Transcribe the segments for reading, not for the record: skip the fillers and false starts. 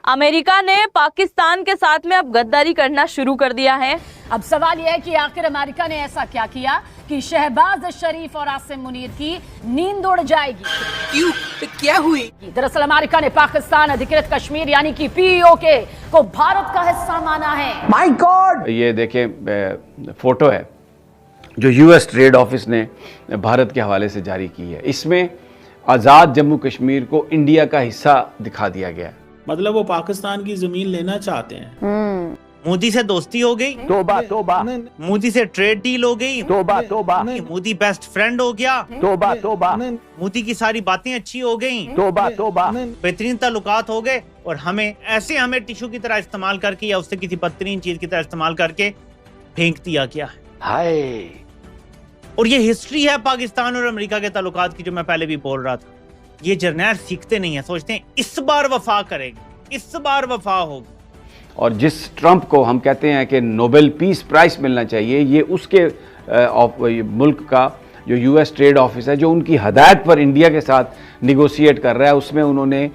America ने पाकिस्तान के साथ में अब गद्दारी करना शुरू कर दिया है। अब सवाल यह है कि आखिर अमेरिका ने ऐसा क्या किया कि शहबाज शरीफ और आसिम मुनीर की नींद उड़ जाएगी। क्यों? क्या हुई? दरअसल अमेरिका ने पाकिस्तान अधिकृत कश्मीर यानी कि पीओके को भारत का हिस्सा माना है। My God! ये देखें फोटो है जो यूएस ट्रेड ऑफिस ने भारत के हवाले से जारी की है। इसमें आज़ाद जम्मू कश्मीर को इंडिया का हिस्सा दिखा दिया गया है। मतलब वो पाकिस्तान की जमीन लेना चाहते हैं। मोदी से दोस्ती हो गई, तोबा तोबा, मोदी से ट्रेड डील हो गई, तोबा तोबा, मोदी बेस्ट फ्रेंड हो गया, तोबा तोबा, मोदी की सारी बातें अच्छी हो गई, तोबा तोबा, बेहतरीन ताल्लुकात हो गए और हमें टिश्यू की तरह इस्तेमाल करके या उससे किसी बदतरीन चीज की तरह इस्तेमाल करके फेंक दिया गया है। हाय! और ये हिस्ट्री है पाकिस्तान और अमेरिका के ताल्लुकात की, जो मैं पहले भी बोल रहा था। ये जर्नैल सीखते नहीं है, सोचते हैं इस बार वफा करेगी, इस बार वफा होगी। और जिस ट्रंप को हम कहते हैं कि नोबेल पीस प्राइज मिलना चाहिए, ये उसके मुल्क का जो यूएस ट्रेड ऑफिस है, जो उनकी हदायत पर इंडिया के साथ निगोशिएट कर रहा है, उसमें उन्होंने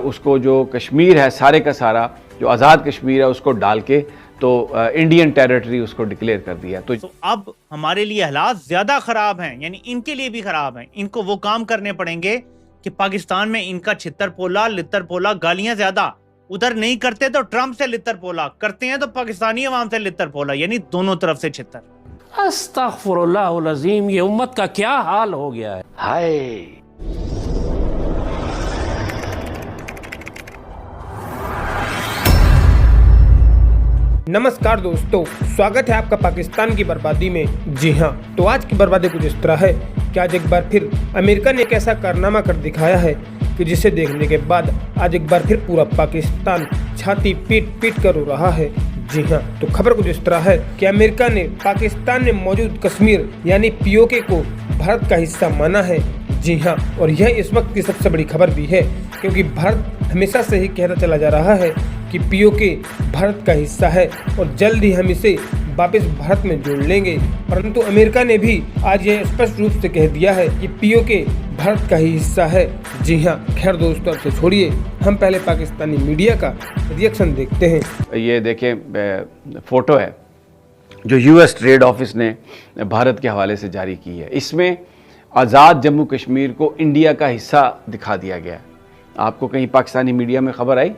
उसको जो कश्मीर है सारे का सारा, जो आज़ाद कश्मीर है, उसको डाल के तो इंडियन टेरिटरी उसको डिक्लेयर कर दिया। तो अब हमारे लिए हालात ज्यादा खराब हैं, यानी इनके लिए भी खराब हैं। इनको वो काम करने पड़ेंगे कि पाकिस्तान में इनका छितर पोला लितर पोला, गालियां ज्यादा उधर नहीं करते तो ट्रंप से लितर पोला करते हैं, तो पाकिस्तानी अवाम से लितर पोला, यानी दोनों तरफ से छितर। अस्तगफुरुल्लाह अज़ीम, ये उम्मत का क्या हाल हो गया है। हाय! नमस्कार दोस्तों, स्वागत है आपका पाकिस्तान की बर्बादी में। जी हाँ, तो आज की बर्बादी कुछ इस तरह है कि आज एक बार फिर अमेरिका ने एक ऐसा कारनामा कर दिखाया है कि जिसे देखने के बाद आज एक बार फिर पूरा पाकिस्तान छाती पीट पीट कर रो रहा है। जी हाँ, तो खबर कुछ इस तरह है कि अमेरिका ने पाकिस्तान में मौजूद कश्मीर यानी पीओके को भारत का हिस्सा माना है। जी हाँ, और यह इस वक्त की सबसे बड़ी खबर भी है, क्योंकि भारत हमेशा से ही कहता चला जा रहा है कि पीओके भारत का हिस्सा है और जल्द ही हम इसे वापस भारत में जोड़ लेंगे। परंतु अमेरिका ने भी आज यह स्पष्ट रूप से कह दिया है कि पीओके भारत का ही हिस्सा है। जी हाँ, खैर दोस्तों, अब से छोड़िए, हम पहले पाकिस्तानी मीडिया का रिएक्शन देखते हैं। ये देखें फोटो है जो यूएस ट्रेड ऑफिस ने भारत के हवाले से जारी की है। इसमें आज़ाद जम्मू कश्मीर को इंडिया का हिस्सा दिखा दिया गया है। आपको कहीं पाकिस्तानी मीडिया में खबर आई?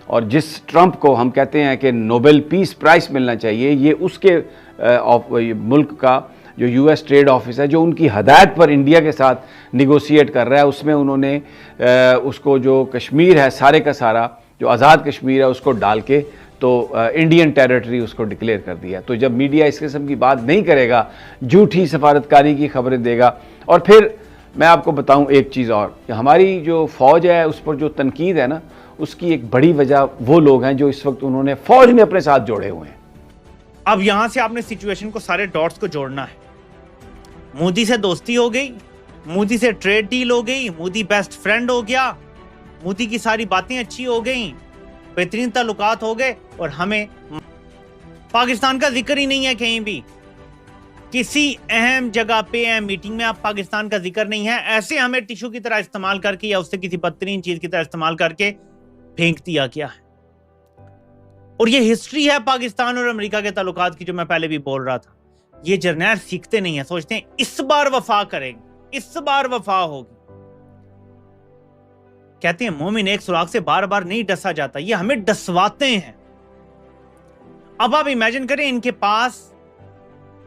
और जिस ट्रंप को हम कहते हैं कि नोबेल पीस प्राइज मिलना चाहिए, ये उसके मुल्क का जो यूएस ट्रेड ऑफिस है, जो उनकी हदायत पर इंडिया के साथ निगोशिएट कर रहा है, उसमें उन्होंने उसको जो कश्मीर है सारे का सारा, जो आज़ाद कश्मीर है, उसको डाल के तो इंडियन टेरिटरी उसको डिक्लेयर कर दिया। तो जब मीडिया इस किस्म की बात नहीं करेगा, झूठी सफारतकारी की खबरें देगा। और फिर मैं आपको बताऊं एक चीज़ और, कि हमारी जो फ़ौज है उस पर जो तनकीद है ना, उसकी एक बड़ी वजह वो लोग हैं जो इस वक्त उन्होंने फ़ौज में अपने साथ जोड़े हुए हैं। अब यहां से आपने सिचुएशन को, सारे डॉट्स को जोड़ना है। मोदी से दोस्ती हो गई, मोदी से ट्रेड डील हो गई, मोदी बेस्ट फ्रेंड हो गया, मोदी की सारी बातें अच्छी हो गई, बेहतरीन ताल्लुकात हो गए और हमें पाकिस्तान का जिक्र ही नहीं है कहीं भी। किसी अहम जगह पे, अहम मीटिंग में आप पाकिस्तान का जिक्र नहीं है। ऐसे हमें टिश्यू की तरह इस्तेमाल करके या उससे किसी बदतरीन चीज की तरह इस्तेमाल करके फेंक दिया गया है। और ये हिस्ट्री है पाकिस्तान और अमेरिका के ताल्लुकात की, जो मैं पहले भी बोल रहा था। ये जर्नैल सीखते नहीं है, सोचते हैं इस बार वफा करेंगे, इस बार वफा होगी। कहते हैं मोमिन एक सुराग से बार बार नहीं डसा जाता, ये हमें डसवाते हैं। अब आप इमेजिन करें, इनके पास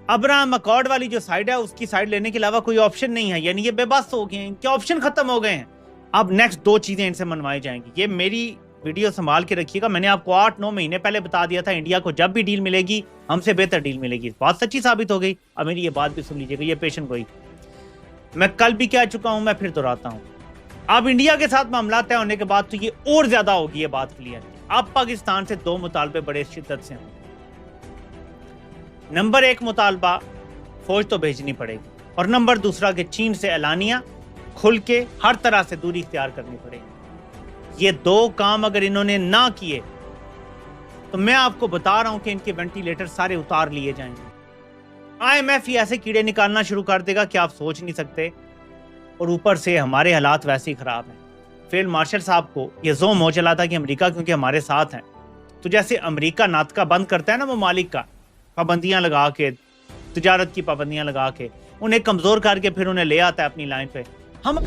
अब्राहम अकॉर्ड वाली जो साइड है, उसकी साइड लेने के अलावा कोई ऑप्शन नहीं है, यानी ये बेबस हो गए हैं, इनके ऑप्शन खत्म हो गए हैं। अब नेक्स्ट 2 चीजें इनसे मनवाई जाएंगी। ये मेरी वीडियो संभाल के रखिएगा, मैंने आपको 8-9 महीने पहले बता दिया था, इंडिया को जब भी डील मिलेगी हमसे बेहतर डील मिलेगी। बात सच्ची साबित हो गई। अब मेरी ये बात भी सुन लीजिएगा, ये पेशेंट गोई मैं कल भी कह चुका हूं, मैं फिर दोहराता हूं। अब इंडिया के साथ मामला तय होने के बाद तो ये और ज्यादा होगी, ये बात क्लियर है। अब पाकिस्तान से 2 मुतालबे बड़े शिद्दत से होंगे। नंबर 1 मुतालबा, फौज तो भेजनी पड़ेगी, और नंबर 2 कि चीन से एलानिया खुल के हर तरह से दूरी इख्तियार करनी पड़ेगी। ये 2 काम अगर इन्होंने ना किए तो मैं आपको बता रहा हूं कि इनके वेंटिलेटर सारे उतार लिए जाएंगे। IMF ही ऐसे कीड़े निकालना शुरू कर देगा कि आप सोच नहीं सकते। और ऊपर से हमारे हालात वैसे ही खराब हैं। फील्ड मार्शल साहब को ये जोम हो चला था कि अमेरिका क्योंकि हमारे साथ हैं, तो जैसे अमेरिका नाटका बंद करता है ना ममालिक का, पाबंदियां लगा के, तिजारत की पाबंदियां लगा के, उन्हें कमजोर करके फिर उन्हें ले आता है अपनी लाइन पे। हम